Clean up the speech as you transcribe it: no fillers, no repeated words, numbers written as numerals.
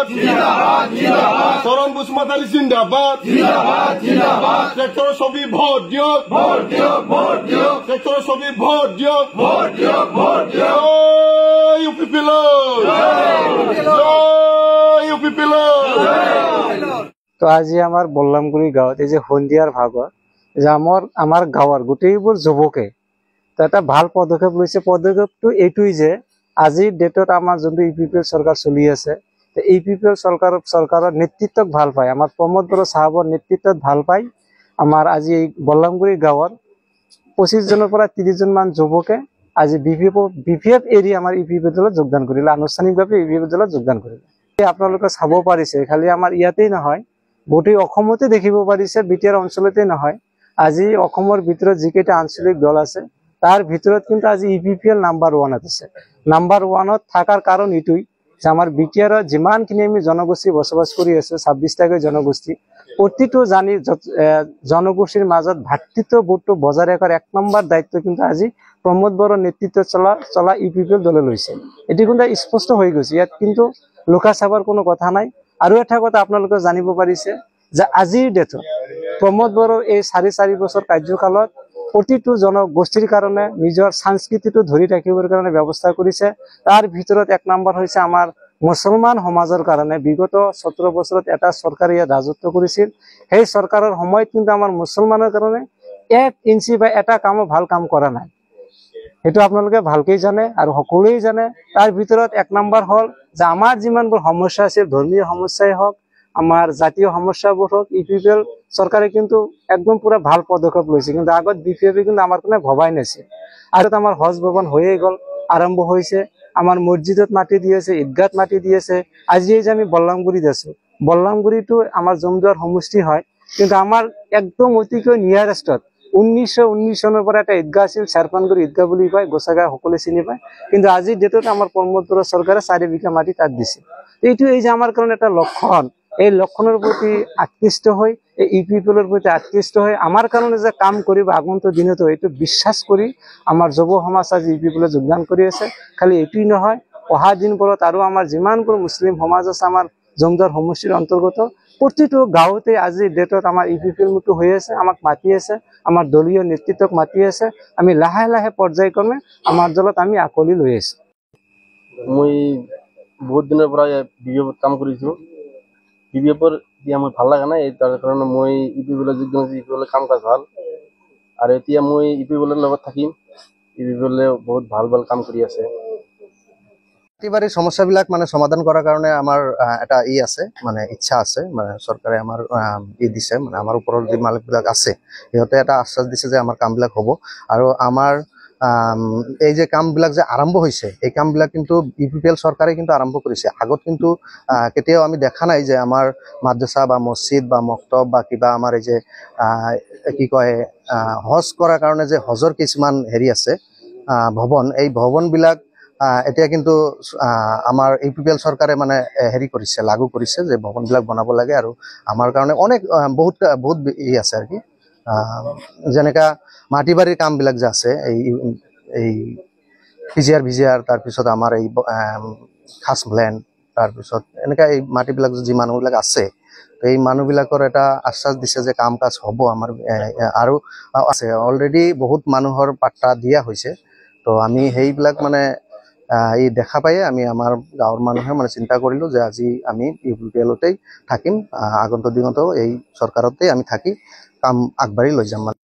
जिंदाबाद जिंदाबाद शरण बसुमतारी जिंदाबाद जिंदाबाद जिंदाबाद ट्रैक्टर सभी भोट दियो भोट दियो भोट दियो ट्रैक्टर सभी भोट दियो भोट दियो भोट दियो यूपी पिलर यूपी पिलर। तो আজি আমার বল্লামগুড়ি গাঁৱত এই যে সন্ধিয়াৰ ভাগত যে আমাৰ গাঁৱৰ গোটেইবোৰ যুৱকে তো এটা ভাল পদক্ষেপ লৈছে। পদক্ষেপটো এইটোই যে আজিৰ ডেটত আমাৰ যোনটো ইউপিপিএল চৰকাৰ চলি আছে, ইউপিপিএল চৰকাৰৰ নেতৃত্বক ভাল পায়, আমাৰ প্ৰমোদ বড়ো চাহাবৰ নেতৃত্বত ভাল পায় আমাৰ আজি এই বল্লামগুড়ি গাঁৱৰ 25 জনৰ পৰা 30 জন মান যুৱকে আজি বিপিএফ এৰি আমাৰ ইউপিপিএল দলত যোগদান কৰিলে, আনুষ্ঠানিকভাৱে ইউপিপিএল দলত যোগদান কৰিলে। আপোনালোকে চাব পাৰিছে খালি আমাৰ ইয়াতেই নহয়, গোটেই অসমতে দেখিব পাৰিছে, বিটিআৰ অঞ্চলতে নহয়, আজি অসমৰ ভিতৰত যিকেইটা আঞ্চলিক দল আছে তাৰ ভিতৰত কিন্তু আজি ইউপিপিএল নাম্বাৰ 1 আছে। নাম্বাৰ 1 থাকাৰ কাৰণ এইটোই যে আমাৰ বিটিআৰৰ যিমানখিনি আমি জনগোষ্ঠী বসবাস কৰি আছে, 26টাকৈ জনগোষ্ঠী, প্ৰতিটো জনগোষ্ঠীৰ মাজত ভাতৃত্ববোধটো বজাই ৰখাৰ 1 নম্বৰ দায়িত্ব কিন্তু আজি প্ৰমোদ বড়োৰ নেতৃত্বত চলা ইউপিপিএল দলে লৈছে। এটি কিন্তু স্পষ্ট হৈ গৈছে, ইয়াত কিন্তু লুকা চাবৰ কোনো কথা নাই। আৰু এটা কথা আপোনালোকে জানিব পাৰিছে যে আজিৰ ডেটত প্ৰমোদ বড়োৰ এই 4.5 বছৰ কাৰ্যকালত প্ৰতিটো জনগোষ্ঠীৰ কাৰণে নিজৰ সংস্কৃতিটো ধৰি ৰাখিবৰ কাৰণে ব্যৱস্থা কৰিছে। তাৰ ভিতৰত 1 নম্বৰ হৈছে আমাৰ মুছলমান সমাজৰ কাৰণে বিগত 17 বছৰত এটা চৰকাৰে ইয়াত ৰাজত্ব কৰিছিল। সেই চৰকাৰৰ সময়ত কিন্তু আমাৰ মুছলমানৰ কাৰণে 1 ইঞ্চি বা এটা কামো ভাল কাম কৰা নাই, সেইটো আপোনালোকে ভালকৈ জানে আৰু সকলোৱে জানে। তাৰ ভিতৰত 1 নম্বৰ হ'ল যে আমাৰ যিমানবোৰ সমস্যা আছিল, ধৰ্মীয় সমস্যাই হওক, আমাৰ জাতীয় সমস্যাবোৰ হওক, ইউপিপিএল চৰকাৰে কিন্তু একদম পুৰা ভাল পদক্ষেপ লৈছে। কিন্তু আগত বিপিএফে কিন্তু আমাৰ কাৰণে ভবাই নাছিল। আৰু আমাৰ হজ ভৱন হৈয়ে গ'ল, আৰম্ভ হৈছে, আমাৰ মছজিদত মাটি দি আছে, ঈদগাহত মাটি দি আছে। আজি যে আমি বল্লামগুড়িত আছো, বল্লামগুড়িটো আমাৰ জমদুৱাৰ সমষ্টি হয়, কিন্তু আমাৰ একদম অতিকৈ নিয়াৰেষ্টত 1919 চনৰ পৰা এটা ঈদগাহ আছিল, চাৰপানগুৰি ঈদগাহ বুলি কয়, গোসাগাঁও সকলোৱে চিনি পায়। কিন্তু আজিৰ ডেটত আমাৰ প্ৰমোদ বড়ো চৰকাৰে 4 বিঘা মাটি তাত দিছে। এইটো এই যে আমাৰ কাৰণে এটা লক্ষণ, এই লক্ষণৰ প্ৰতি আকৃষ্ট হৈ, এই ইউপিপিএলৰ প্ৰতি আকৃষ্ট হৈ আমাৰ কাৰণে যে কাম কৰিব আগন্তুক দিনতো, এইটো বিশ্বাস কৰি আমাৰ যুৱ সমাজ আজি ইউপিপিএলত যোগদান কৰি আছে। খালি এইটোই নহয়, অহা দিনবোৰত আৰু আমাৰ যিমানবোৰ মুছলিম সমাজ আছে আমাৰ জমদুৱাৰ সমষ্টিৰ অন্তৰ্গত প্ৰতিটো গাঁৱতে আজিৰ ডেটত আমাৰ ইউপিপিএল মুক্ত হৈ আছে, আমাক মাতি আছে, আমাৰ দলীয় নেতৃত্বক মাতি আছে। আমি লাহে লাহে পৰ্যায়ক্ৰমে আমাৰ দলত আমি আকলি লৈ আছো। মই বহুত দিনৰ পৰা বিপিএফত কাম কৰিছো, বিপিএফৰ এতিয়া মই ভাল লগা নাই, তাৰ কাৰণে মই ইউপিপিএলত যোগদান কৰিছো। ইউপিপিএলৰ কাম কাজ ভাল, আৰু এতিয়া মই ইউপিপিএলৰ লগত থাকিম। ইউপিপিএলে বহুত ভাল ভাল কাম কৰি আছে। প্ৰতিবাৰী সমস্যাবিলাক মানে সমাধান কৰাৰ কাৰণে আমাৰ এটা আছে, মানে ইচ্ছা আছে, মানে চৰকাৰে আমাৰ দিছে, মানে আমাৰ ওপৰৰ যি মালিকবিলাক আছে সিহঁতে এটা আশ্বাস দিছে যে আমাৰ কামবিলাক হ'ব। আৰু আমাৰ এই যে কামবিলাক যে আৰম্ভ হৈছে, এই কামবিলাক কিন্তু ইউপিপিএল চৰকাৰে কিন্তু আৰম্ভ কৰিছে। আগত কিন্তু কেতিয়াও আমি দেখা নাই যে আমাৰ মাদ্ৰাছা বা মছজিদ বা মক্তব বা কিবা আমাৰ এই যে কি কয় হজ কৰাৰ কাৰণে যে হজৰ কিছুমান আছে ভৱন, এই ভৱনবিলাক এতিয়া কিন্তু আমাৰ ইউপিপিএল চৰকাৰে মানে কৰিছে, লাগু কৰিছে যে ভৱনবিলাক বনাব লাগে। আৰু আমাৰ কাৰণে অনেক বহুত আছে আৰু কি, যেনেকা মাটি বাৰীৰ কামবিলাক যে আছে, এই ভিজিআৰ তাৰপিছত আমাৰ এই খাছ লেণ্ড, তাৰপিছত এনেকা এই মাটিবিলাক যি মানুহবিলাক আছে, এই মানুহবিলাকৰ এটা আশ্বাস দিছে যে কাম কাজ হ'ব আমাৰ। আৰু আছে অলৰেডি বহুত মানুহৰ পাট্টা দিয়া হৈছে। তো আমি সেইবিলাক মানে এই দেখা পায়ে আমি আমাৰ গাঁৱৰ মানুহে মানে চিন্তা কৰিলোঁ যে আজি আমি ইউপিপিএলতেই থাকিম, আগন্তুক দিনতো এই চৰকাৰতেই আমি থাকি কাম আগবাঢ়ি লৈ যাম।